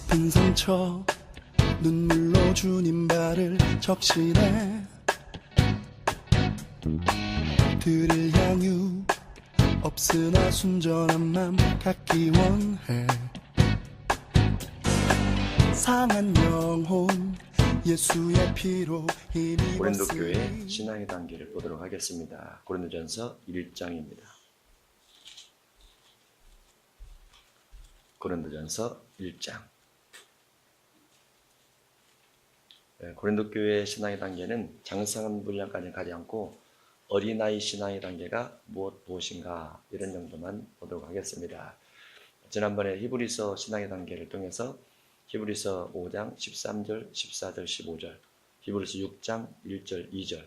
아픈 상처 눈물로 주님 발을 적시네. 들을 향유 없으나 순전한 맘 갖기 원해. 상한 영혼 예수의 피로 힘입었으니. 고린도교회 신앙의 단계를 보도록 하겠습니다. 고린도전서 1장입니다. 고린도전서 1장. 고린도교회 신앙의 단계는 장성한 분량까지 가지 않고 어린아이 신앙의 단계가 무엇인가 이런 정도만 보도록 하겠습니다. 지난번에 히브리서 신앙의 단계를 통해서 히브리서 5장 13절, 14절, 15절, 히브리서 6장 1절, 2절,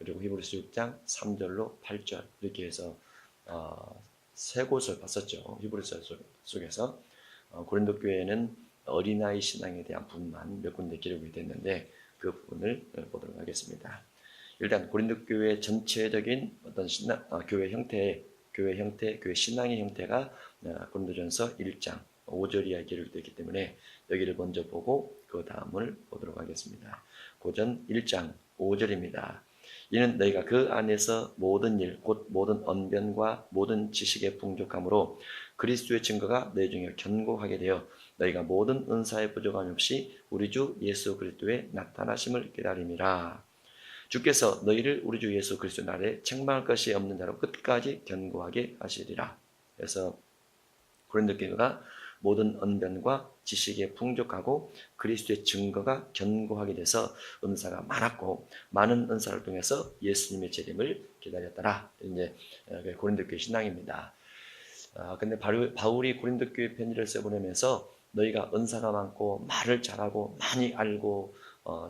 그리고 히브리서 6장 3절로 8절 이렇게 해서 세 곳을 봤었죠. 히브리서 속에서 고린도 교회는 어린아이 신앙에 대한 부분만 몇 군데 기록이 됐는데 그 부분을 보도록 하겠습니다. 일단 고린도 교회 전체적인 어떤 교회 형태, 교회 신앙의 형태가 고린도전서 1장 5절 이하에 기록되어 있기 때문에 여기를 먼저 보고 그 다음을 보도록 하겠습니다. 고전 1장 5절입니다. 이는 너희가 그 안에서 모든 일, 곧 모든 언변과 모든 지식의 풍족함으로 그리스도의 증거가 너희 중에 견고하게 되어 너희가 모든 은사의 부족함이 없이 우리 주 예수 그리스도의 나타나심을 기다림이라. 주께서 너희를 우리 주 예수 그리스도 날에 책망할 것이 없는 자로 끝까지 견고하게 하시리라. 그래서 고린도 교회가 모든 언변과 지식에 풍족하고 그리스도의 증거가 견고하게 돼서 은사가 많았고 많은 은사를 통해서 예수님의 재림을 기다렸더라. 이제 고린도 교회 신앙입니다. 근데 바울이 고린도 교회 편지를 써보내면서 너희가 은사가 많고 말을 잘하고 많이 알고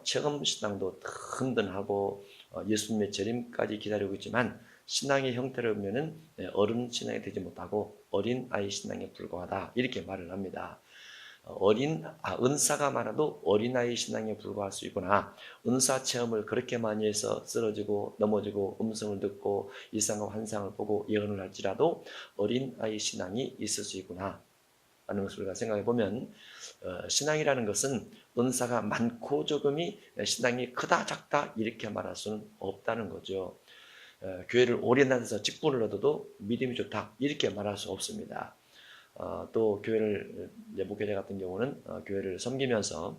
체험 신앙도 든든하고 예수님의 재림까지 기다리고 있지만 신앙의 형태를 보면은 어른 신앙이 되지 못하고 어린 아이 신앙에 불과하다 이렇게 말을 합니다. 은사가 많아도 어린아이 신앙에 불과할 수 있구나. 은사 체험을 그렇게 많이 해서 쓰러지고 넘어지고 음성을 듣고 이상한 환상을 보고 예언을 할지라도 어린아이 신앙이 있을 수 있구나 라는 것을 우리가 생각해 보면 신앙이라는 것은 은사가 많고 적음이 신앙이 크다 작다 이렇게 말할 수는 없다는 거죠. 교회를 오래 다녀서 직분을 얻어도 믿음이 좋다 이렇게 말할 수 없습니다. 또 교회를 목회자 같은 경우는 교회를 섬기면서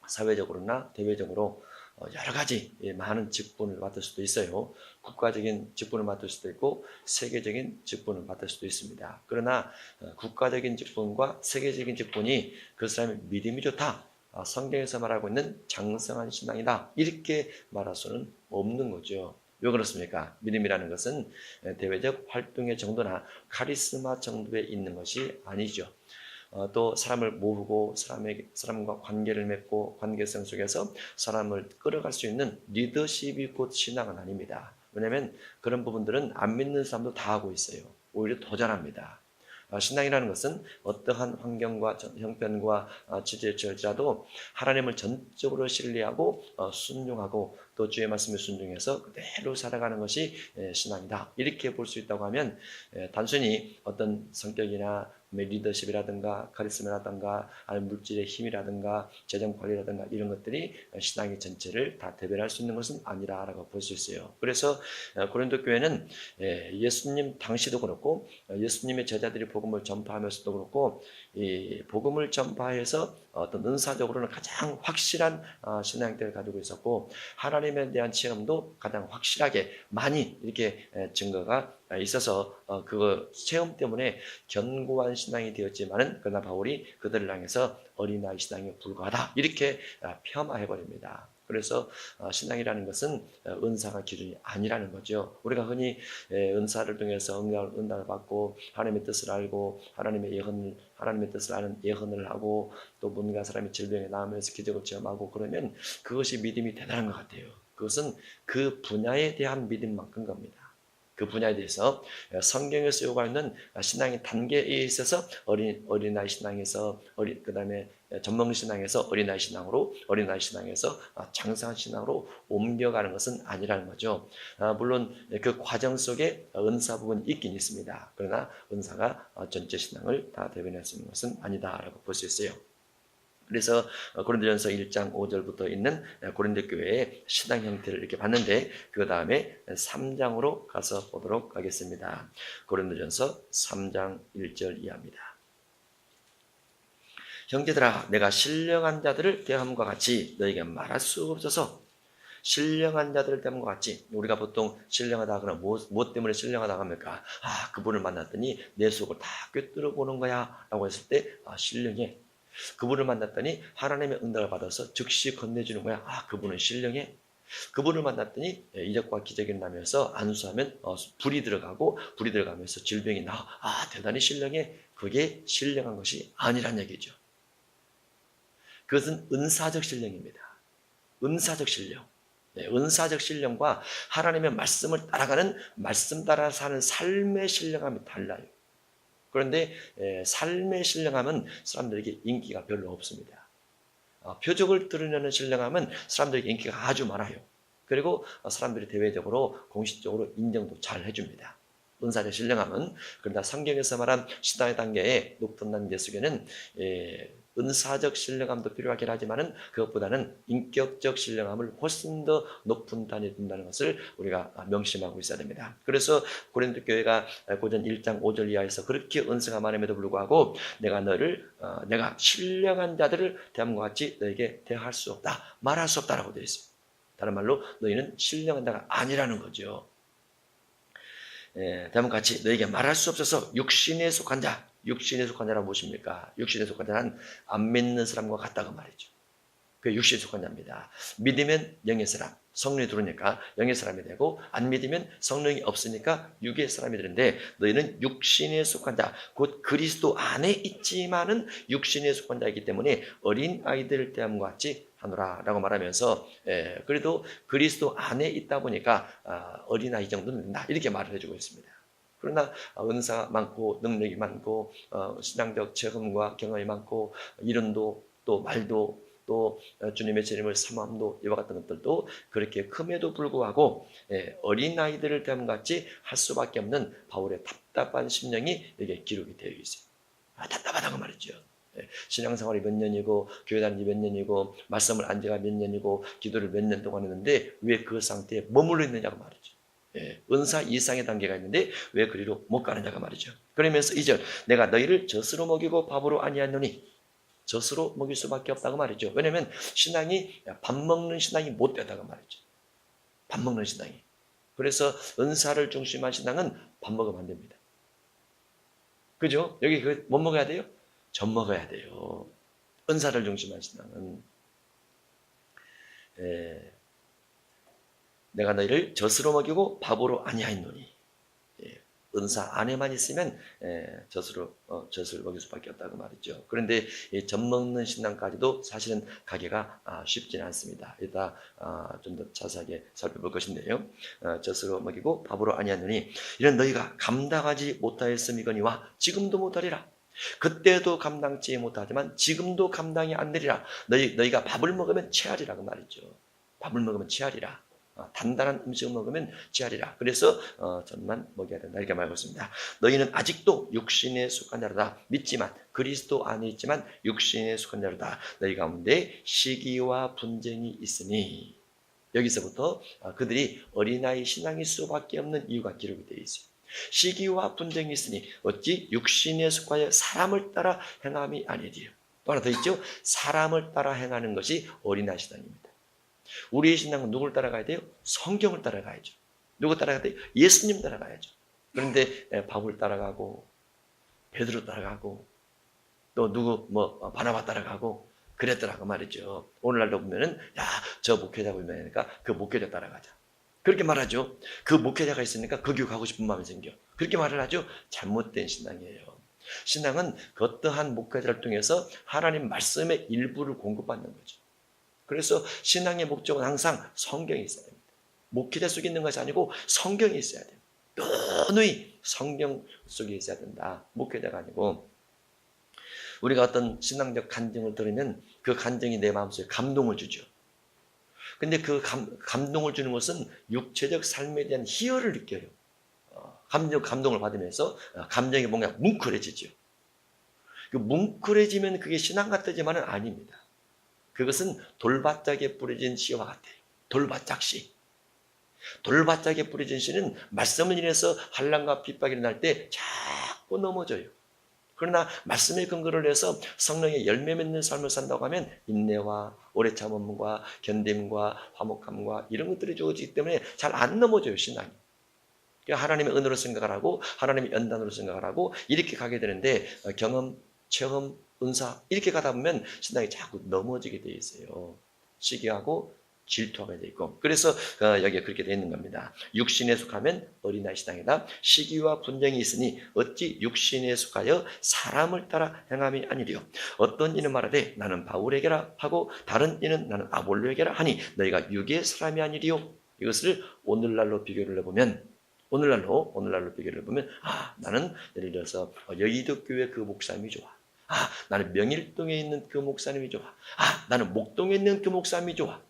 사회적으로나 대외적으로 여러 가지 많은 직분을 맡을 수도 있어요. 국가적인 직분을 맡을 수도 있고 세계적인 직분을 맡을 수도 있습니다. 그러나 국가적인 직분과 세계적인 직분이 그 사람의 믿음이 좋다, 성경에서 말하고 있는 장성한 신앙이다 이렇게 말할 수는 없는 거죠. 왜 그렇습니까? 믿음이라는 것은 대외적 활동의 정도나 카리스마 정도에 있는 것이 아니죠. 또 사람을 모으고 사람과 관계를 맺고 관계성 속에서 사람을 끌어갈 수 있는 리더십이 곧 신앙은 아닙니다. 왜냐하면 그런 부분들은 안 믿는 사람도 다 하고 있어요. 오히려 더 잘합니다. 신앙이라는 것은 어떠한 환경과 형편과 지지에 처할지라도 하나님을 전적으로 신뢰하고 순종하고 또 주의 말씀에 순종해서 그대로 살아가는 것이 신앙이다. 이렇게 볼 수 있다고 하면 단순히 어떤 성격이나 리더십이라든가 카리스마라든가 아니면 물질의 힘이라든가 재정 관리라든가 이런 것들이 신앙의 전체를 다 대변할 수 있는 것은 아니라고 볼 수 있어요. 그래서 고린도 교회는 예수님 당시도 그렇고 예수님의 제자들이 복음을 전파하면서도 그렇고 이 복음을 전파해서 어떤 은사적으로는 가장 확실한 신앙들을 가지고 있었고 하나님에 대한 체험도 가장 확실하게 많이 이렇게 증거가 있어서 그 체험 때문에 견고한 신앙이 되었지만은 그러나 바울이 그들을 향해서 어린아이 신앙에 불과하다 이렇게 폄하해버립니다. 그래서 신앙이라는 것은 은사가 기준이 아니라는 거죠. 우리가 흔히 은사를 통해서 응답을 받고 하나님의 뜻을 알고 하나님의 뜻을 아는 예언을 하고 또 뭔가 사람이 질병에 나으면서 기적을 체험하고 그러면 그것이 믿음이 대단한 것 같아요. 그것은 그 분야에 대한 믿음만큼 겁니다. 그 분야에 대해서 성경에서 요구하는 신앙의 단계에 있어서 어린아이 신앙에서 그 다음에 전문 신앙에서 어린아이 신앙으로 어린아이 신앙에서 장성한 신앙으로 옮겨가는 것은 아니라는 거죠. 물론 그 과정 속에 은사 부분이 있긴 있습니다. 그러나 은사가 전체 신앙을 다 대변할 수 있는 것은 아니다라고 볼 수 있어요. 그래서 고린도전서 1장 5절부터 있는 고린도 교회의 신앙 형태를 이렇게 봤는데 그 다음에 3장으로 가서 보도록 하겠습니다. 고린도전서 3장 1절 이하입니다. 형제들아, 내가 신령한 자들을 대함과 같이 너에게 말할 수 없어서. 신령한 자들을 대함과 같이. 우리가 보통 신령하다 그러면 무엇 때문에 신령하다고 합니까? 그분을 만났더니 내 속을 다 꿰뚫어 보는 거야 라고 했을 때 신령해. 그분을 만났더니 하나님의 응답을 받아서 즉시 건네주는 거야. 그분은 신령해. 그분을 만났더니 이적과 기적이 나면서 안수하면 불이 들어가면서 질병이 나. 대단히 신령해. 그게 신령한 것이 아니란 얘기죠. 그것은 은사적 신령입니다. 은사적 신령. 은사적 신령과 하나님의 말씀을 따라가는, 말씀 따라 사는 삶의 신령함이 달라요. 그런데 삶의 신령함은 사람들에게 인기가 별로 없습니다. 표적을 드러내는 신령함은 사람들에게 인기가 아주 많아요. 그리고 사람들이 대외적으로 공식적으로 인정도 잘 해줍니다. 은사적 신령함은. 그러나 성경에서 말한 신앙의 단계의 높은 단계 속에는 은사적 신령함도 필요하긴 하지만은 그것보다는 인격적 신령함을 훨씬 더 높은 단위에 둔다는 것을 우리가 명심하고 있어야 됩니다. 그래서 고린도 교회가 고전 1장 5절 이하에서 그렇게 은사가 많음에도 불구하고 내가 신령한 자들을 대함과 같이 너에게 대할 수 없다, 말할 수 없다라고 되어 있어요. 다른 말로 너희는 신령한 자가 아니라는 거죠. 다음과 같이 너에게 말할 수 없어서 육신에 속한 자. 육신에 속한 자란 무엇입니까? 육신에 속한 자는 안 믿는 사람과 같다고 말이죠. 그게 육신에 속한 자입니다. 믿으면 영의 사람, 성령이 들어오니까 영의 사람이 되고, 안 믿으면 성령이 없으니까 육의 사람이 되는데, 너희는 육신에 속한 자, 곧 그리스도 안에 있지만은 육신에 속한 자이기 때문에 어린 아이들 대함과 같이 하노라 라고 말하면서, 그래도 그리스도 안에 있다 보니까 어린아이 정도는 된다, 이렇게 말을 해주고 있습니다. 그러나 은사가 많고 능력이 많고 신앙적 체험과 경험이 많고 이론도 또 말도 또 주님의 재림을 사모함도 이와 같은 것들도 그렇게 큼에도 불구하고 어린아이들을 대함같이 할 수밖에 없는 바울의 답답한 심령이 여기에 기록이 되어 있어요. 답답하다고 말이죠. 신앙생활이 몇 년이고 교회 다니지 몇 년이고 말씀을 안 지가 몇 년이고 기도를 몇 년 동안 했는데 왜 그 상태에 머물러 있느냐고 말이죠. 은사 이상의 단계가 있는데 왜 그리로 못 가느냐가 말이죠. 그러면서 2절, 내가 너희를 젖으로 먹이고 밥으로 아니하노니. 젖으로 먹일 수밖에 없다고 말이죠. 왜냐하면 신앙이 밥 먹는 신앙이 못 되다고 말이죠. 밥 먹는 신앙이. 그래서 은사를 중심한 신앙은 밥 먹으면 안 됩니다. 그죠? 여기 뭐 먹어야 돼요? 젖 먹어야 돼요. 은사를 중심한 신앙은. 내가 너희를 젖으로 먹이고 밥으로 아니하였노니. 은사 안에만 있으면 젖을 먹일 수밖에 없다고 말이죠. 그런데 젖 먹는 신앙까지도 사실은 가기가 쉽지는 않습니다. 이따 좀 더 자세하게 살펴볼 것인데요. 젖으로 먹이고 밥으로 아니하노니 이런 너희가 감당하지 못하였음이거니와 지금도 못하리라. 그때도 감당치 못하지만 지금도 감당이 안 되리라. 너희가 밥을 먹으면 체하리라고 말이죠. 밥을 먹으면 체하리라. 단단한 음식을 먹으면 체하리라. 그래서 젖만 먹여야 된다, 이렇게 말하고 있습니다. 너희는 아직도 육신에 속한 자로다. 믿지만 그리스도 안에 있지만 육신에 속한 자로다. 너희 가운데 시기와 분쟁이 있으니. 여기서부터 그들이 어린아이 신앙일 수밖에 없는 이유가 기록이 되어 있어요. 시기와 분쟁이 있으니 어찌 육신에 속하여 사람을 따라 행함이 아니리요. 또 하나 더 있죠. 사람을 따라 행하는 것이 어린아이 신앙입니다. 우리의 신앙은 누구를 따라가야 돼요? 성경을 따라가야죠. 누구 따라가야 돼요? 예수님 따라가야죠. 그런데 바울 따라가고 베드로 따라가고 또 누구 바나바 따라가고 그랬더라고 말이죠. 오늘날도 보면은 저 목회자가 유명하니까 그 목회자 따라가자. 그렇게 말하죠. 그 목회자가 있으니까 그 교회 가고 싶은 마음이 생겨. 그렇게 말을 하죠. 잘못된 신앙이에요. 신앙은 그 어떠한 목회자를 통해서 하나님 말씀의 일부를 공급받는 거죠. 그래서 신앙의 목적은 항상 성경이 있어야 됩니다. 목회자 속에 있는 것이 아니고 성경이 있어야 돼요. 누누이 성경 속에 있어야 된다. 목회자가 아니고. 우리가 어떤 신앙적 간증을 들으면 그 간증이 내 마음속에 감동을 주죠. 근데 그 감동을 주는 것은 육체적 삶에 대한 희열을 느껴요. 감동을 받으면서 감정이 뭔가 뭉클해지죠. 그 뭉클해지면 그게 신앙 같다지만은 아닙니다. 그것은 돌바짝에 뿌려진 씨와 같아요. 돌바짝 씨. 돌바짝에 뿌려진 씨는 말씀을 인해서 환난과 핍박이 일어날 때 자꾸 넘어져요. 그러나 말씀의 근거를 해서 성령의 열매 맺는 삶을 산다고 하면 인내와 오래 참음과 견딤과 화목함과 이런 것들이 주어지기 때문에 잘 안 넘어져요, 신앙이. 하나님의 은혜로 생각을 하고 하나님의 연단으로 생각을 하고 이렇게 가게 되는데 경험, 체험, 은사 이렇게 가다 보면 신앙이 자꾸 넘어지게 돼 있어요. 시기하고 질투하게 돼 있고. 그래서 여기에 그렇게 돼 있는 겁니다. 육신에 속하면 어린아이 신앙이다. 시기와 분쟁이 있으니 어찌 육신에 속하여 사람을 따라 행함이 아니리요. 어떤 이는 말하되 나는 바울에게라 하고 다른 이는 나는 아볼로에게라 하니 너희가 육의 사람이 아니리요. 이것을 오늘날로 비교를 해보면 오늘날로 비교를 해보면 나는 예를 들어서 여의도교회 그 목사님이 좋아. 나는 명일동에 있는 그 목사님이 좋아. 나는 목동에 있는 그 목사님이 좋아.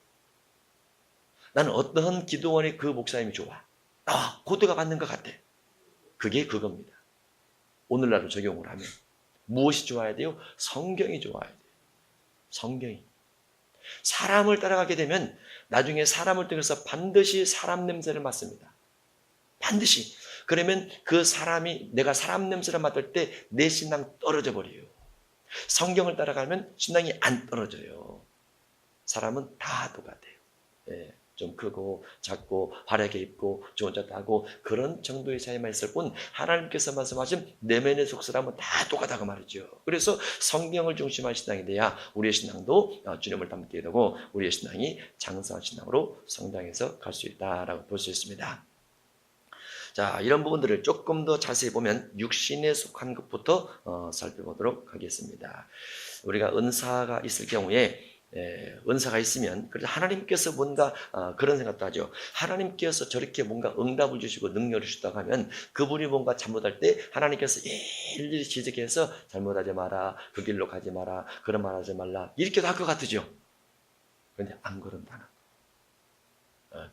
나는 어떠한 기도원의 그 목사님이 좋아. 고대가 받는 것 같아. 그게 그겁니다. 오늘날로 적용을 하면 무엇이 좋아야 돼요? 성경이 좋아야 돼요. 성경이. 사람을 따라가게 되면 나중에 사람을 통해서 반드시 사람 냄새를 맡습니다. 반드시. 그러면 그 사람이 내가 사람 냄새를 맡을 때 내 신앙 떨어져 버려요. 성경을 따라가면 신앙이 안 떨어져요. 사람은 다 똑같아요. 예, 좀 크고 작고 화려하게 입고 좋은 차 타고 그런 정도의 차이만 있을 뿐 하나님께서 말씀하신 내면의 속사람은 다 똑같다고 말이죠. 그래서 성경을 중심한 신앙이 돼야 우리의 신앙도 주님을 닮게 되고 우리의 신앙이 장성한 신앙으로 성장해서 갈 수 있다라고 볼 수 있습니다. 자, 이런 부분들을 조금 더 자세히 보면 육신에 속한 것부터 살펴보도록 하겠습니다. 우리가 은사가 있을 경우에 은사가 있으면 그래서 하나님께서 뭔가 그런 생각도 하죠. 하나님께서 저렇게 뭔가 응답을 주시고 능력을 주시다고 하면 그분이 뭔가 잘못할 때 하나님께서 일일이 지적해서 잘못하지 마라, 그 길로 가지 마라, 그런 말 하지 말라 이렇게도 할 것 같으죠. 그런데 안 그런다는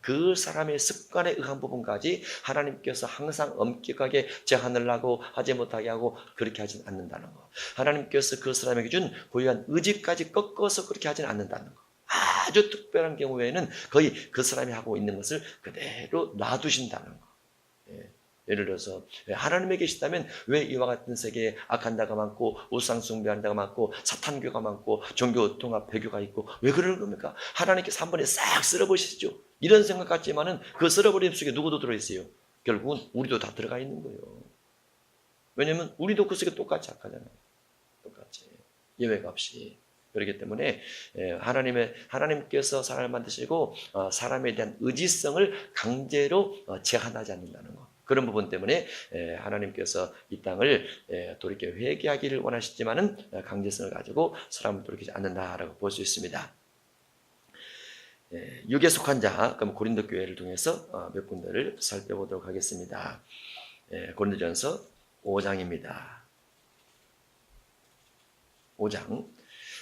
그 사람의 습관에 의한 부분까지 하나님께서 항상 엄격하게 제한을 하고 하지 못하게 하고 그렇게 하진 않는다는 거. 하나님께서 그 사람에게 준 고유한 의지까지 꺾어서 그렇게 하진 않는다는 거. 아주 특별한 경우에는 거의 그 사람이 하고 있는 것을 그대로 놔두신다는 거. 예를 들어서 하나님에 계시다면 왜 이와 같은 세계에 악한 자가 많고 우상 숭배하는 자가 많고 사탄교가 많고 종교 통합 배교가 있고 왜 그러는 겁니까? 하나님께서 한 번에 싹 쓸어버리시죠. 이런 생각 같지만은 그 쓸어버림 속에 누구도 들어있어요. 결국은 우리도 다 들어가 있는 거예요. 왜냐면 우리도 그 속에 똑같이 악하잖아요. 똑같이 예외가 없이. 그렇기 때문에 하나님께서 사람을 만드시고 사람에 대한 의지성을 강제로 제한하지 않는다는 거. 그런 부분 때문에 하나님께서 이 땅을 돌이켜 회개하기를 원하시지만은 강제성을 가지고 사람을 돌이키지 않는다라고 볼 수 있습니다. 육에 속한 자, 그럼 고린도 교회를 통해서 몇 군데를 살펴보도록 하겠습니다. 고린도전서 5장입니다. 5장.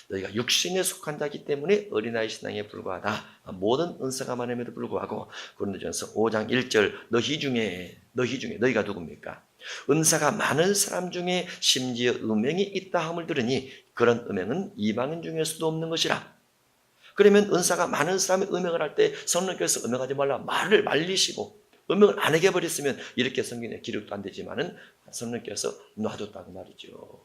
너희가 육신에 속한 자이기 때문에 어린아이 신앙에 불과하다. 모든 은사가 많음에도 불구하고 고린도전서 5장 1절 너희 중에 너희가 누굽니까? 은사가 많은 사람 중에 심지어 음행이 있다 함을 들으니 그런 음행은 이방인 중에서도 없는 것이라. 그러면 은사가 많은 사람이 음행을 할 때 성령께서 음행하지 말라 말을 말리시고 음행을 안 하게 버렸으면 이렇게 성경에 기록도 안 되지만은 성령께서 놔뒀다고 말이죠.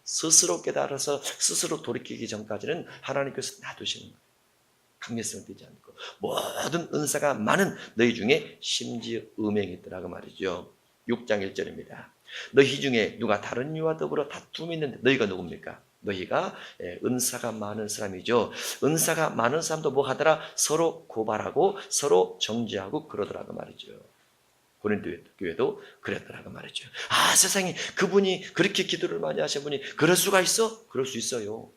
스스로 깨달아서 스스로 돌이키기 전까지는 하나님께서 놔두시는 거예요. 강제성을 띠지 않고 모든 은사가 많은 너희 중에 심지어 음행이 있더라고 말이죠. 6장 1절입니다. 너희 중에 누가 다른 이와 더불어 다툼이 있는데 너희가 누굽니까? 너희가 은사가 많은 사람이죠. 은사가 많은 사람도 뭐 하더라? 서로 고발하고 서로 정죄하고 그러더라고 말이죠. 고린도 교회도 그랬더라고 말이죠. 세상에 그분이 그렇게 기도를 많이 하신 분이 그럴 수가 있어? 그럴 수 있어요.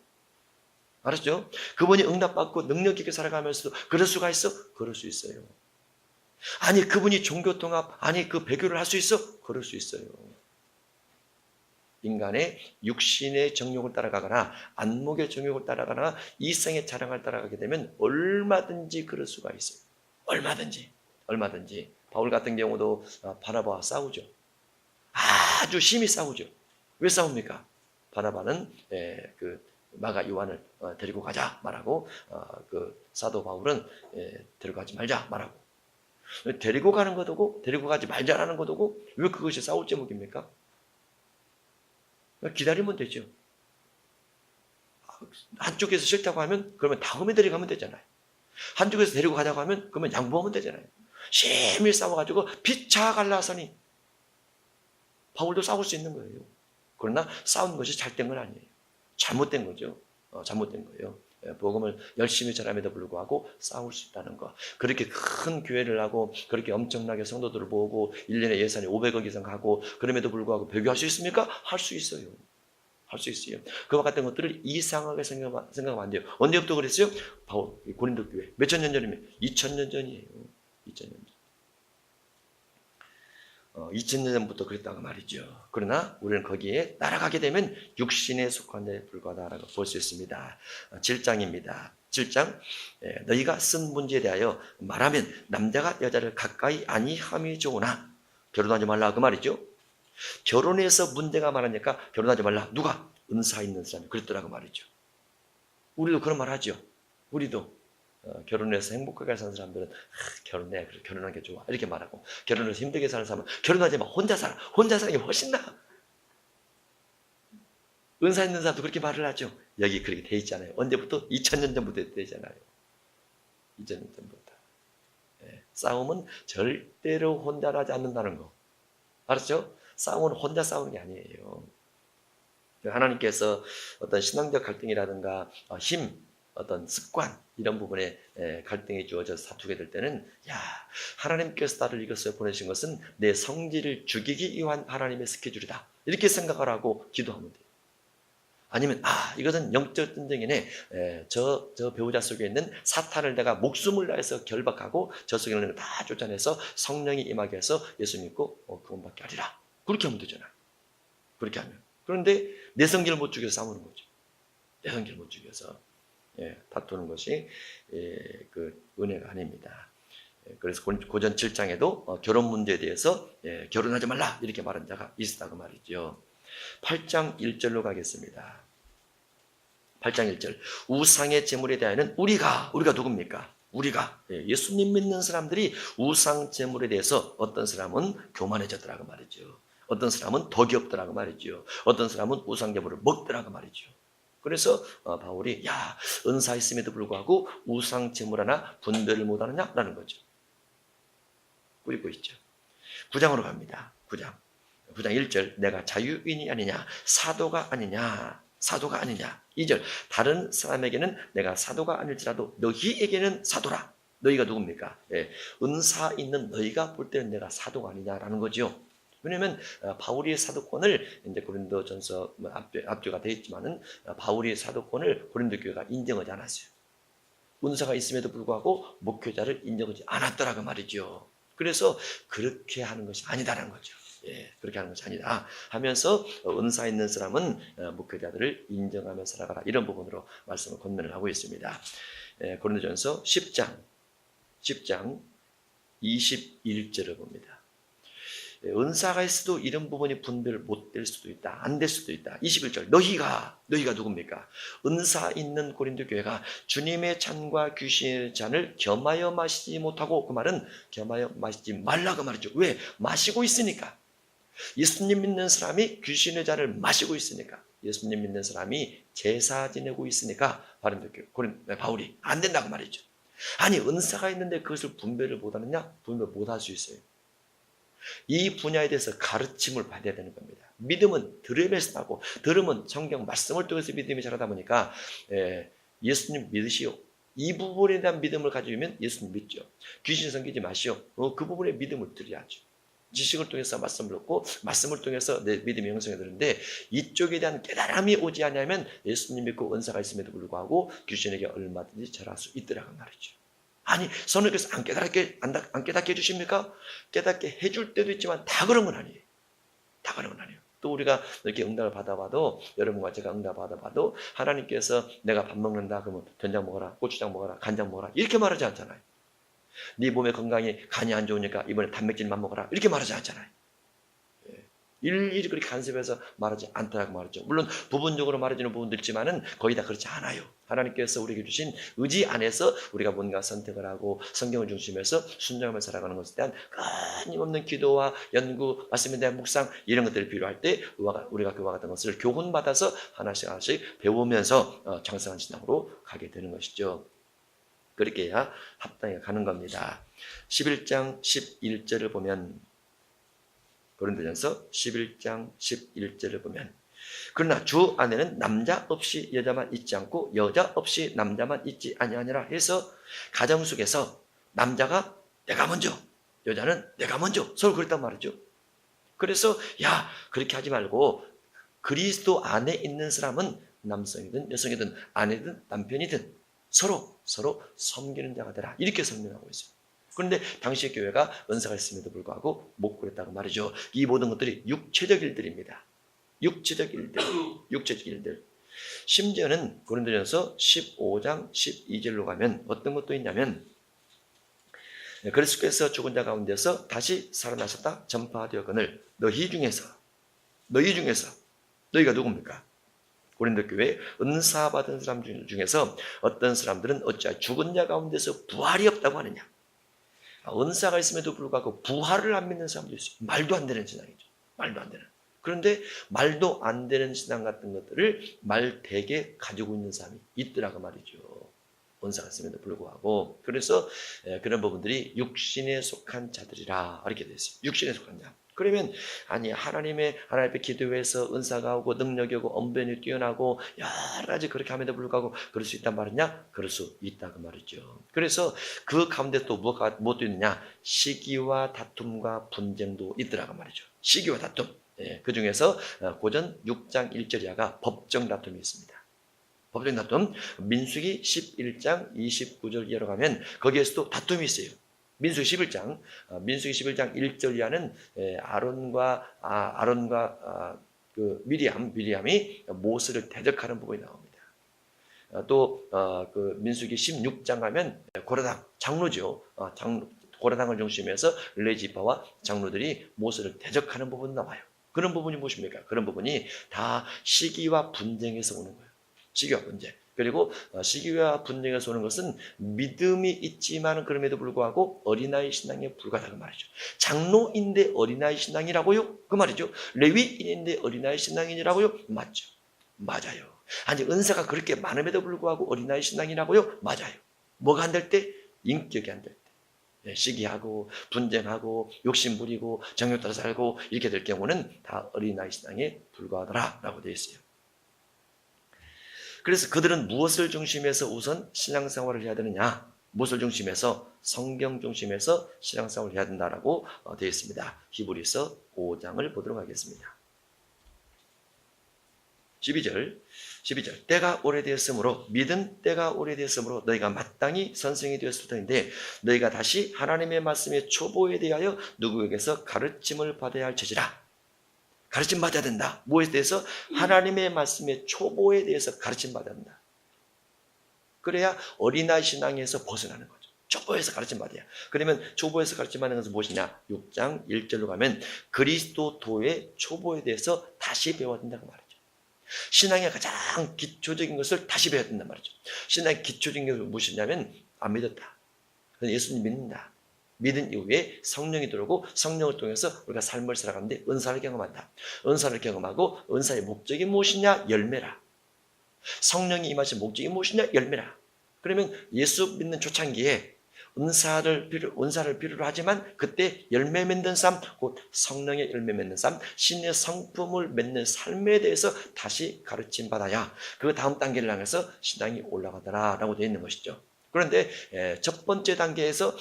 알았죠? 그분이 응답받고 능력 있게 살아가면서도 그럴 수가 있어? 그럴 수 있어요. 아니 그분이 종교통합 아니 그 배교를 할 수 있어? 그럴 수 있어요. 인간의 육신의 정욕을 따라가거나 안목의 정욕을 따라가거나 이성의 자랑을 따라가게 되면 얼마든지 그럴 수가 있어요. 얼마든지. 바울 같은 경우도 바나바와 싸우죠. 아주 심히 싸우죠. 왜 싸웁니까? 바나바는 그 마가 요한을 데리고 가자 말하고 그 사도 바울은 데려가지 말자 말하고 데리고 가는 것도고 데리고 가지 말자라는 것도고 왜 그것이 싸울 제목입니까? 기다리면 되죠. 한쪽에서 싫다고 하면 그러면 다음에 데려가면 되잖아요. 한쪽에서 데리고 가자고 하면 그러면 양보하면 되잖아요. 심히 싸워가지고 피차 갈라서니 바울도 싸울 수 있는 거예요. 그러나 싸운 것이 잘된 건 아니에요. 잘못된 거죠. 잘못된 거예요. 복음을 열심히 전함에도 불구하고 싸울 수 있다는 거. 그렇게 큰 교회를 하고 그렇게 엄청나게 성도들을 모으고 1년에 예산이 500억 이상 가고 그럼에도 불구하고 배교할 수 있습니까? 할 수 있어요. 할 수 있어요. 그와 같은 것들을 이상하게 생각하면 안 돼요. 언제부터 그랬어요? 바울 고린도 교회. 몇천 년 전이면 2000년 전이에요. 2000년 전. 2000년 전부터 그랬다고 말이죠. 그러나 우리는 거기에 따라가게 되면 육신에 속한 데 불과하다고 볼 수 있습니다. 7장입니다. 7장 너희가 쓴 문제에 대하여 말하면 남자가 여자를 가까이 아니함이 좋으나 결혼하지 말라 그 말이죠. 결혼해서 문제가 많으니까 결혼하지 말라. 누가? 은사 있는 사람이 그랬더라고 말이죠. 우리도 그런 말 하죠. 우리도 결혼해서 행복하게 사는 사람들은 결혼해, 결혼하는 게 좋아 이렇게 말하고 결혼해서 힘들게 사는 사람은 결혼하지 마, 혼자 살아. 혼자 사는 게 훨씬 나아. 은사 있는 사람도 그렇게 말을 하죠. 여기 그렇게 돼 있잖아요. 언제부터? 2000년 전부터 돼 있잖아요. 2000년 전부터. 싸움은 절대로 혼자 하지 않는다는 거 알았죠? 싸움은 혼자 싸우는 게 아니에요. 하나님께서 어떤 신앙적 갈등이라든가 힘, 어떤 습관 이런 부분에 갈등이 주어져서 다투게 될 때는 하나님께서 나를 이것을 보내신 것은 내 성질을 죽이기 위한 하나님의 스케줄이다 이렇게 생각을 하고 기도하면 돼요. 아니면 이것은 영적 전쟁이네. 저 배우자 속에 있는 사탄을 내가 목숨을 다해서 결박하고 저 속에 있는 다 쫓아내서 성령이 임하게 해서 예수 믿고 그분밖에 아니라 그렇게 하면 되잖아요. 그렇게 하면. 그런데 내 성질을 못 죽여서 싸우는 거죠. 내 성질을 못 죽여서 다투는 것이 그 은혜가 아닙니다. 그래서 고전 7장에도 결혼 문제에 대해서 결혼하지 말라 이렇게 말한 자가 있었다고 말이죠. 8장 1절로 가겠습니다. 8장 1절 우상의 제물에 대하여는 우리가 누굽니까? 우리가 예수님 믿는 사람들이 우상 제물에 대해서 어떤 사람은 교만해졌더라고 말이죠. 어떤 사람은 덕이 없더라고 말이죠. 어떤 사람은 우상 제물을 먹더라고 말이죠. 그래서 바울이 은사 있음에도 불구하고 우상 제물 하나 분별을 못하느냐라는 거죠. 꾸리고 있죠. 9장으로 갑니다. 9장 1절 내가 자유인이 아니냐 사도가 아니냐 2절 다른 사람에게는 내가 사도가 아닐지라도 너희에게는 사도라. 너희가 누굽니까? 은사 있는 너희가 볼 때는 내가 사도가 아니냐라는 거죠. 왜냐하면 바울의 사도권을 이제 고린도전서 앞뒤가 되어 있지만은 바울의 사도권을 고린도 교회가 인정하지 않았어요. 은사가 있음에도 불구하고 목회자를 인정하지 않았더라고 말이죠. 그래서 그렇게 하는 것이 아니다라는 거죠. 그렇게 하는 것이 아니다 하면서 은사 있는 사람은 목회자들을 인정하며 살아가라 이런 부분으로 말씀을 권면을 하고 있습니다. 고린도전서 10장 21절을 봅니다. 은사가 있어도 이런 부분이 분별 못 될 수도 있다. 안 될 수도 있다. 21절 너희가 누굽니까? 은사 있는 고린도 교회가 주님의 잔과 귀신의 잔을 겸하여 마시지 못하고 그 말은 겸하여 마시지 말라 그 말이죠. 왜? 마시고 있으니까. 예수님 믿는 사람이 귀신의 잔을 마시고 있으니까. 예수님 믿는 사람이 제사 지내고 있으니까 바울이 안 된다고 말이죠. 아니 은사가 있는데 그것을 분별을 못하느냐? 분별 못할 수 있어요. 이 분야에 대해서 가르침을 받아야 되는 겁니다. 믿음은 들음에서 나고 들음은 성경 말씀을 통해서 믿음이 자라다 보니까 예수님 믿으시오. 이 부분에 대한 믿음을 가지면 예수님 믿죠. 귀신 섬기지 마시오. 그 부분에 믿음을 드려야죠. 지식을 통해서 말씀을 듣고 말씀을 통해서 내 믿음이 형성이 되는데 이쪽에 대한 깨달음이 오지 않으면 예수님 믿고 은사가 있음에도 불구하고 귀신에게 얼마든지 절할 수 있더라고 말이죠. 아니 선생님께서 안 깨닫게 해주십니까? 깨닫게 해줄 때도 있지만 다 그런 건 아니에요. 다 그런 건 아니에요. 또 우리가 이렇게 응답을 받아봐도 여러분과 제가 응답 받아봐도 하나님께서 내가 밥 먹는다 그러면 된장 먹어라, 고추장 먹어라, 간장 먹어라 이렇게 말하지 않잖아요. 네 몸의 건강이 간이 안 좋으니까 이번에 단백질만 먹어라 이렇게 말하지 않잖아요. 일일이 그렇게 간섭해서 말하지 않더라고 말했죠. 물론 부분적으로 말해주는 부분도 있지만은 거의 다 그렇지 않아요. 하나님께서 우리에게 주신 의지 안에서 우리가 뭔가 선택을 하고 성경을 중심해서 순종하며 살아가는 것에 대한 끊임없는 기도와 연구, 말씀에 대한 묵상 이런 것들이 필요할 때 우리가 그와 같은 것을 교훈받아서 하나씩 하나씩 배우면서 장성한 신앙으로 가게 되는 것이죠. 그렇게 해야 합당해 가는 겁니다. 11장 11절을 보면 고린도전서 11장 11절을 보면 그러나 주 안에는 남자 없이 여자만 있지 않고 여자 없이 남자만 있지 아니하니라 해서 가정 속에서 남자가 내가 먼저 여자는 내가 먼저 서로 그랬단 말이죠. 그래서 야 그렇게 하지 말고 그리스도 안에 있는 사람은 남성이든 여성이든 아내든 남편이든 서로 섬기는 자가 되라 이렇게 설명하고 있어요. 그런데 당시의 교회가 은사가 있음에도 불구하고 못 그랬다고 말이죠. 이 모든 것들이 육체적 일들입니다. 육체적 일들. 심지어는 고린도전서 15장 12절로 가면 어떤 것도 있냐면 그리스도께서 죽은 자 가운데서 다시 살아나셨다 전파되었거늘 너희 중에서 너희가 누굽니까? 고린도 교회 은사 받은 사람 중에서 어떤 사람들은 어찌하여 죽은 자 가운데서 부활이 없다고 하느냐. 은사가 있음에도 불구하고 부활을 안 믿는 사람도 있어요. 말도 안 되는 신앙이죠. 말도 안 되는. 그런데 말도 안 되는 신앙 같은 것들을 말되게 가지고 있는 사람이 있더라고 말이죠. 은사가 있음에도 불구하고. 그래서 그런 부분들이 육신에 속한 자들이라 이렇게 되어 있어요. 육신에 속한 자. 그러면 아니 하나님 앞에 기도해서 은사가 오고 능력이 오고 언변이 뛰어나고 여러 가지 그렇게 함에도 불구하고 그럴 수 있단 말이냐? 그럴 수 있다고 말이죠. 그래서 그 가운데 또 무엇도 있느냐? 시기와 다툼과 분쟁도 있더라고 말이죠. 시기와 다툼. 그 중에서 고전 6장 1절 이하가 법정 다툼이 있습니다. 법정 다툼 민수기 11장 29절 이하로 가면 거기에서도 다툼이 있어요. 민수기 11장 1절 이하는 아론과 그 미리암이 모세를 대적하는 부분이 나옵니다. 또 그 민수기 16장 가면 고라당 장로죠. 고라당을 중심해서 레지파와 장로들이 모세를 대적하는 부분이 나와요. 그런 부분이 무엇입니까? 그런 부분이 다 시기와 분쟁에서 오는 거예요. 시기와 분쟁. 그리고 시기와 분쟁에서 오는 것은 믿음이 있지만 그럼에도 불구하고 어린아이 신앙에 불과하다고 말이죠. 장로인데 어린아이 신앙이라고요? 그 말이죠. 레위인인데 어린아이 신앙이라고요? 맞죠. 맞아요. 아니 은사가 그렇게 많음에도 불구하고 어린아이 신앙이라고요? 맞아요. 뭐가 안 될 때? 인격이 안 될 때. 시기하고 분쟁하고 욕심부리고 정욕 따라 살고 이렇게 될 경우는 다 어린아이 신앙에 불과하더라라고 되어 있어요. 그래서 그들은 무엇을 중심해서 우선 신앙생활을 해야 되느냐? 무엇을 중심해서? 성경 중심해서 신앙생활을 해야 된다라고 되어 있습니다. 히브리서 5장을 보도록 하겠습니다. 12절 때가 오래되었으므로 믿은 때가 오래되었으므로 너희가 마땅히 선생이 되었을 터인데 너희가 다시 하나님의 말씀의 초보에 대하여 누구에게서 가르침을 받아야 할 처지라. 가르침 받아야 된다. 무엇에 대해서? 하나님의 말씀의 초보에 대해서 가르침 받아야 된다. 그래야 어린아이 신앙에서 벗어나는 거죠. 초보에서 가르침 받아야. 그러면 초보에서 가르침 받는 것은 무엇이냐? 6장 1절로 가면 그리스도도의 초보에 대해서 다시 배워야 된다고 말이죠. 신앙의 가장 기초적인 것을 다시 배워야 된단 말이죠. 신앙의 기초적인 것은 무엇이냐면 안 믿었다. 예수님 믿는다. 믿은 이후에 성령이 들어오고 성령을 통해서 우리가 삶을 살아가는데 은사를 경험한다. 은사를 경험하고 은사의 목적이 무엇이냐? 열매라. 성령이 임하신 목적이 무엇이냐? 열매라. 그러면 예수 믿는 초창기에 은사를 필요로 하지만 그때 열매 맺는 삶, 곧 성령의 열매 맺는 삶, 신의 성품을 맺는 삶에 대해서 다시 가르침 받아야 그 다음 단계를 향해서 신앙이 올라가더라라고 되어 있는 것이죠. 그런데 첫 번째 단계에서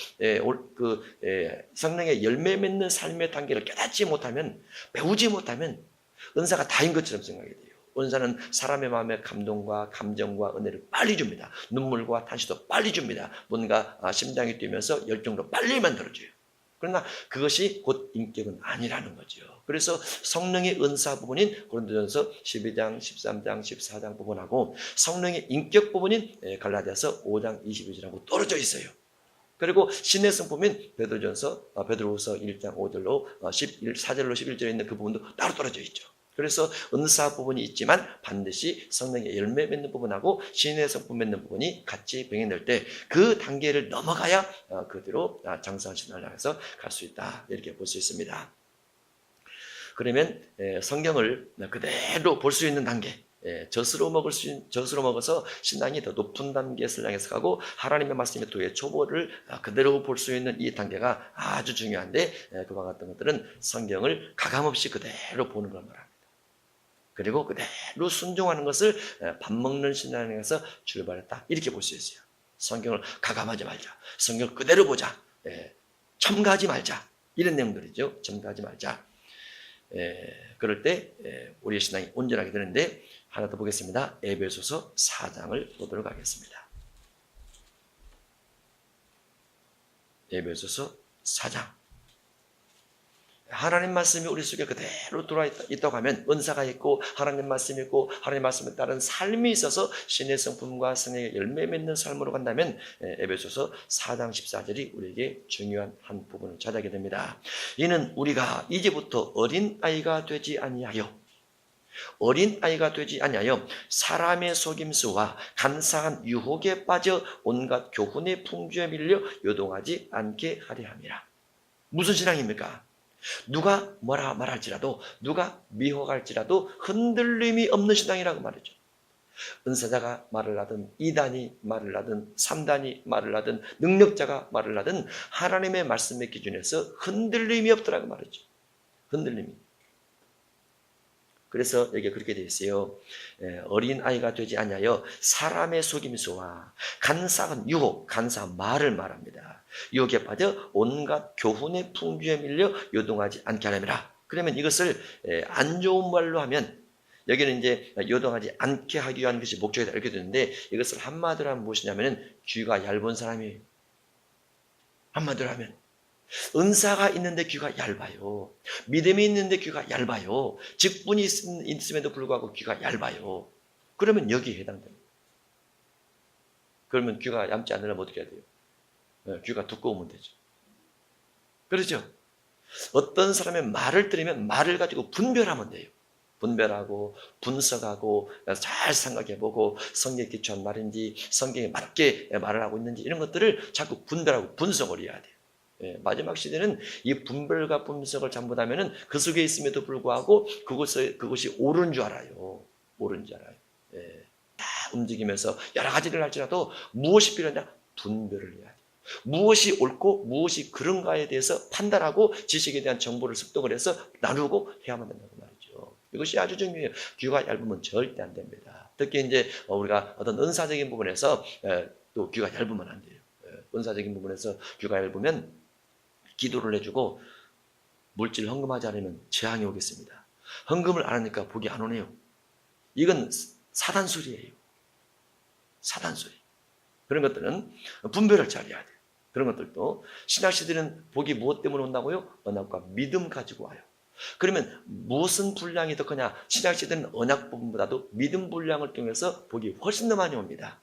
성령의 열매 맺는 삶의 단계를 깨닫지 못하면, 배우지 못하면 은사가 다인 것처럼 생각이 돼요. 은사는 사람의 마음에 감동과 감정과 은혜를 빨리 줍니다. 눈물과 탄식도 빨리 줍니다. 뭔가 심장이 뛰면서 열정도 빨리 만들어줘요. 그러나 그것이 곧 인격은 아니라는 거죠. 그래서 성령의 은사 부분인 고린도전서 12장, 13장, 14장 부분하고 성령의 인격 부분인 갈라디아서 5장 22절하고 떨어져 있어요. 그리고 신의 성품인 베드로후서 1장 5절로 4절로 11절에 있는 그 부분도 따로 떨어져 있죠. 그래서 은사 부분이 있지만 반드시 성령의 열매 맺는 부분하고 신의 성품 맺는 부분이 같이 병행될 때 그 단계를 넘어가야 그대로 장성한 신앙을 향해서 갈 수 있다, 이렇게 볼 수 있습니다. 그러면 성경을 그대로 볼 수 있는 단계, 젖으로 먹어서 신앙이 더 높은 단계에 향해서 가고 하나님의 말씀의 도의 초보를 그대로 볼 수 있는 이 단계가 아주 중요한데, 그와 같은 것들은 성경을 가감없이 그대로 보는 걸 말합니다. 그리고 그대로 순종하는 것을 밥 먹는 신앙에서 출발했다, 이렇게 볼 수 있어요. 성경을 가감하지 말자, 성경을 그대로 보자, 첨가하지 말자, 이런 내용들이죠. 첨가하지 말자. 그럴 때 우리의 신앙이 온전하게 되는데, 하나 더 보겠습니다. 에베소서 4장을 보도록 하겠습니다. 에베소서 4장. 하나님 말씀이 우리 속에 그대로 들어와 있다고 하면, 은사가 있고 하나님 말씀이 있고 하나님 말씀에 따른 삶이 있어서 신의 성품과 성령의 열매 맺는 삶으로 간다면, 에베소서 4장 14절이 우리에게 중요한 한 부분을 차지하게 됩니다. 이는 우리가 이제부터 어린아이가 되지 아니하여 사람의 속임수와 간사한 유혹에 빠져 온갖 교훈의 풍조에 밀려 요동하지 않게 하려 함이라. 무슨 신앙입니까? 누가 뭐라 말할지라도, 누가 미혹할지라도 흔들림이 없는 신앙이라고 말이죠. 은사자가 말을 하든 2단이 말을 하든 3단이 말을 하든 능력자가 말을 하든 하나님의 말씀의 기준에서 흔들림이 없더라고 말이죠. 흔들림이. 그래서 여기에 그렇게 되어 있어요. 어린아이가 되지 아니하여 사람의 속임수와 간사한 유혹, 간사한 말을 말합니다. 유혹에 빠져 온갖 교훈의 풍주에 밀려 요동하지 않게 하려니라. 그러면 이것을 안 좋은 말로 하면, 여기는 이제 요동하지 않게 하기 위한 것이 목적이다, 이렇게 되는데, 이것을 한마디로 하면 무엇이냐면 귀가 얇은 사람이에요. 한마디로 하면 은사가 있는데 귀가 얇아요. 믿음이 있는데 귀가 얇아요. 직분이 있음에도 불구하고 귀가 얇아요. 그러면 여기에 해당됩니다. 그러면 귀가 얇지 않으려면 어떻게 해야 돼요? 귀가 두꺼우면 되죠. 그렇죠? 어떤 사람의 말을 들으면 말을 가지고 분별하면 돼요. 분별하고 분석하고 잘 생각해보고 성경에 기초한 말인지 성경에 맞게 말을 하고 있는지, 이런 것들을 자꾸 분별하고 분석을 해야 돼요. 마지막 시대는 이 분별과 분석을 잘못하면 그 속에 있음에도 불구하고 그것이 옳은 줄 알아요. 옳은 줄 알아요. 다 움직이면서 여러 가지를 할지라도 무엇이 필요하냐? 분별을 해야 돼요. 무엇이 옳고 무엇이 그런가에 대해서 판단하고 지식에 대한 정보를 습득을 해서 나누고 해야만 된다고 말이죠. 이것이 아주 중요해요. 귀가 얇으면 절대 안 됩니다. 특히 이제 우리가 어떤 은사적인 부분에서 또 귀가 얇으면 안 돼요. 은사적인 부분에서 귀가 얇으면 기도를 해주고 물질 헌금하지 않으면 재앙이 오겠습니다. 헌금을 안 하니까 복이 안 오네요. 이건 사단소리예요. 사단소리. 그런 것들은 분별을 잘해야 돼요. 그런 것들도 신학시대는 복이 무엇 때문에 온다고요? 언약과 믿음 가지고 와요. 그러면 무슨 분량이 더 크냐? 신학시대는 언약 부분보다도 믿음 분량을 통해서 복이 훨씬 더 많이 옵니다.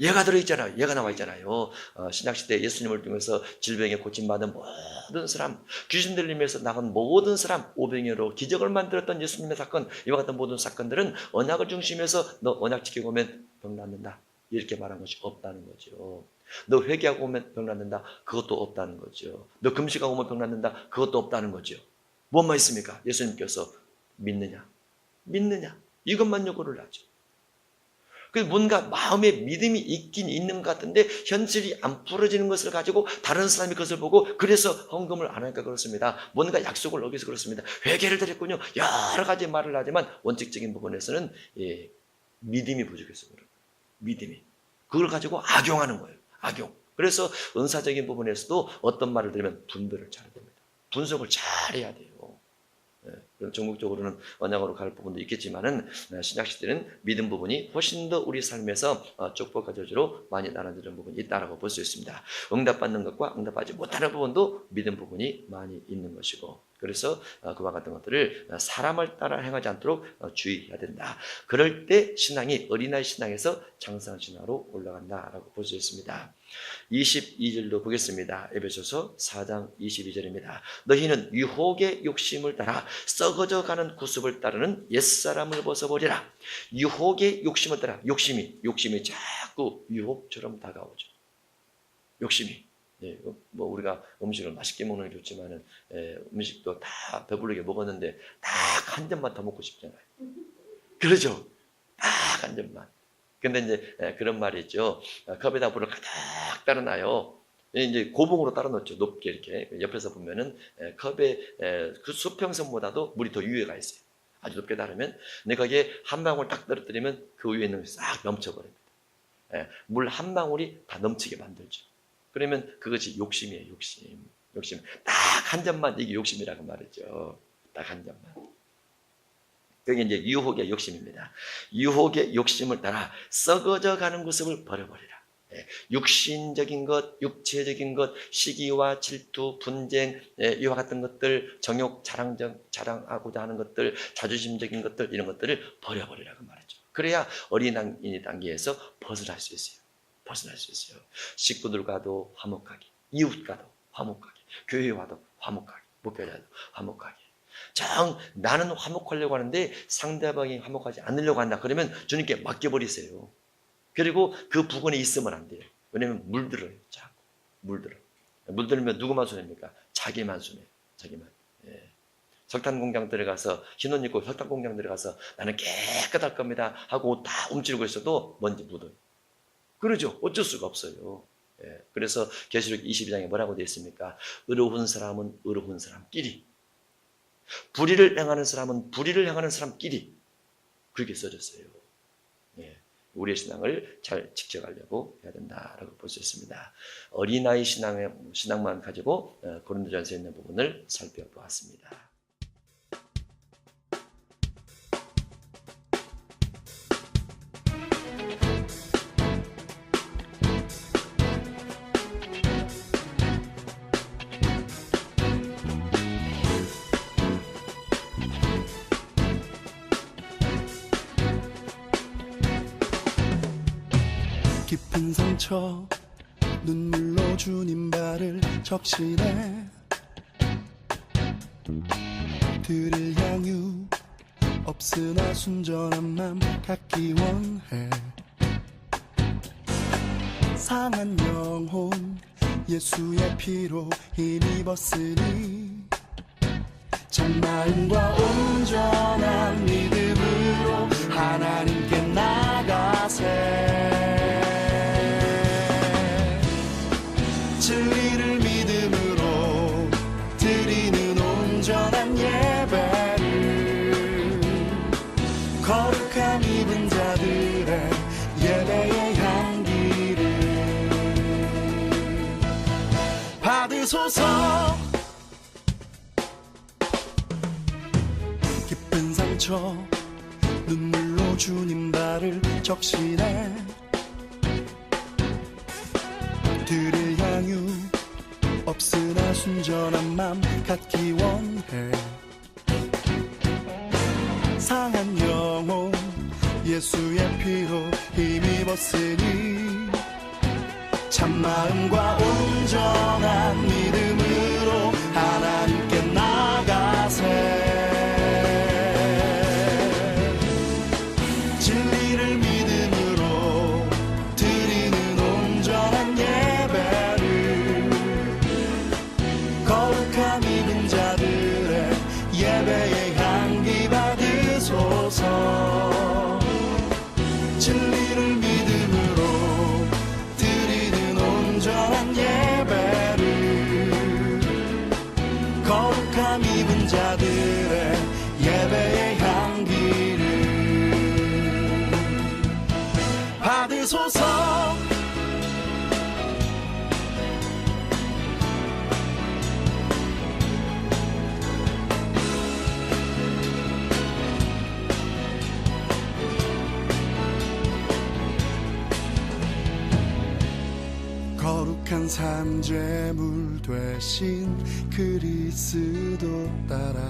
예가 들어있잖아요. 예가 나와 있잖아요. 신약시대 예수님을 통해서 질병에 고침받은 모든 사람, 귀신 들림에서 나간 모든 사람, 오병이어로 기적을 만들었던 예수님의 사건, 이와 같은 모든 사건들은 언약을 중심해서 너 언약 지키고 오면 병 낫는다, 이렇게 말한 것이 없다는 거죠. 너 회개하고 오면 병 낫는다, 그것도 없다는 거죠. 너 금식하고 오면 병 낫는다, 그것도 없다는 거죠. 뭐만 있습니까? 예수님께서 믿느냐, 이것만 요구를 하죠. 그래서 뭔가 마음에 믿음이 있긴 있는 것 같은데 현실이 안 풀어지는 것을 가지고 다른 사람이 그것을 보고 그래서 헌금을 안 하니까 그렇습니다. 뭔가 약속을 어겨서 그렇습니다. 회개를 드렸군요. 여러 가지 말을 하지만 원칙적인 부분에서는 믿음이 부족해서 그래요. 믿음이. 그걸 가지고 악용하는 거예요. 악용. 그래서 은사적인 부분에서도 어떤 말을 들으면 분별을 잘해야 됩니다. 분석을 잘해야 돼요. 전국적으로는 언약으로 갈 부분도 있겠지만은 신약시대는 믿음 부분이 훨씬 더 우리 삶에서 축복과 저주로 많이 나눠지는 부분이 있다라고 볼 수 있습니다. 응답받는 것과 응답하지 못하는 부분도 믿음 부분이 많이 있는 것이고, 그래서 그와 같은 것들을 사람을 따라 행하지 않도록 주의해야 된다. 그럴 때 신앙이 어린아이 신앙에서 장성한 신앙으로 올라간다라고 볼 수 있습니다. 22절도 보겠습니다. 에베소서 4장 22절입니다. 너희는 유혹의 욕심을 따라 썩어져 가는 구습을 따르는 옛사람을 벗어버리라. 유혹의 욕심을 따라, 욕심이 자꾸 유혹처럼 다가오죠. 욕심이. 예, 뭐 우리가 음식을 맛있게 먹는 게 좋지만은 음식도 다 배부르게 먹었는데 딱 한 점만 더 먹고 싶잖아요. 그러죠? 딱 한 점만. 근데 이제 그런 말이 있죠. 컵에다 물을 가득 따라놔요. 이제 고봉으로 따라 놓죠. 높게 이렇게. 옆에서 보면은 컵에 그 수평선보다도 물이 더 위에가 있어요. 아주 높게 따르면. 근데 거기에 한 방울 딱 떨어뜨리면 그 위에 있는 것이 싹 넘쳐버립니다. 물 한 방울이 다 넘치게 만들죠. 그러면 그것이 욕심이에요. 욕심. 딱 한 점만, 이게 욕심이라고 말이죠. 딱 한 점만. 그게 이제 유혹의 욕심입니다. 유혹의 욕심을 따라 썩어져 가는 모습을 버려버리라. 육신적인 것, 육체적인 것, 시기와 질투, 분쟁, 이와 같은 것들, 정욕, 자랑하고자 하는 것들, 자존심적인 것들, 이런 것들을 버려버리라고 말이죠. 그래야 어린아이 단계에서 벗어날 수 있어요. 식구들과도 화목하게, 이웃과도 화목하게, 교회와도 화목하게, 목회자도 화목하게. 나는 화목하려고 하는데 상대방이 화목하지 않으려고 한다. 그러면 주님께 맡겨버리세요. 그리고 그 부분에 있으면 안 돼요. 왜냐하면 물들어요. 자꾸 물들면 누구만 손해입니까? 자기만 손해요. 자기만. 석탄 공장 들어가서, 신혼 입고 석탄 공장 들어가서 나는 깨끗할 겁니다 하고 옷 다 움츠리고 있어도 먼지 묻어요. 그러죠. 어쩔 수가 없어요. 그래서 계시록 22장에 뭐라고 되어 있습니까? 의로운 사람은 의로운 사람끼리, 불의를 행하는 사람은 불의를 행하는 사람끼리, 그렇게 써졌어요. 우리의 신앙을 잘 지켜가려고 해야 된다라고 볼 수 있습니다. 어린아이 신앙만 가지고 고린도전서에 있는 부분을 살펴보았습니다. 깊은 상처 눈물로 주님 발을 적시네 들을 향유 없으나 순전한 맘 갖기 원해 상한 영혼 예수의 피로 힘입었으니 참마음과 온전한 믿음으로 하나님께 나가세 진리를 믿음으로 드리는 온전한 예배를 거룩함 입은 자들의 예배의 향기를 받으소서 깊은 상처 눈물로 주님 발을 적시네 들을 향유 없으나 순전한 맘 갖기 원해 상한 영혼 예수의 피로 힘입었으니 참마음과 온전한 믿음으로 하나님께 나가세 진리를 믿음으로 드리는 온전한 예배를 거룩함 입은 자들의 예배의 향기 받으소서 진리를 믿음으로 드리는 온전한 예배를 거룩함 입은 자들의 예배의 향기를 받으소서 거룩한 산재물 되신 그리스도 따라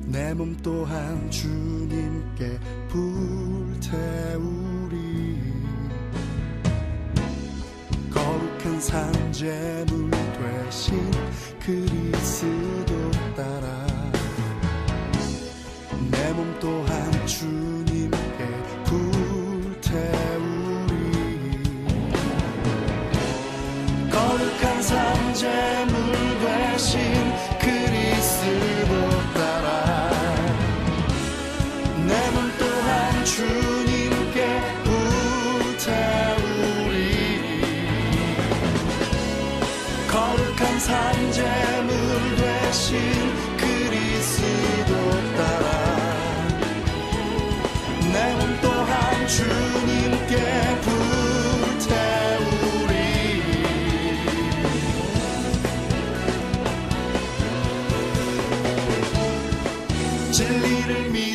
내 몸 또한 주님께 불태우리 산재물 되신 그리스도 따라 내 몸 또한 주님께 불태우리. 거룩한 산재물 되신 그리스도 따라 내 몸 또한 주님께 불태우리. 거룩한 산재물 되신 그리스도 따라 내 몸 또한 주님께 불태우리. 진리를 믿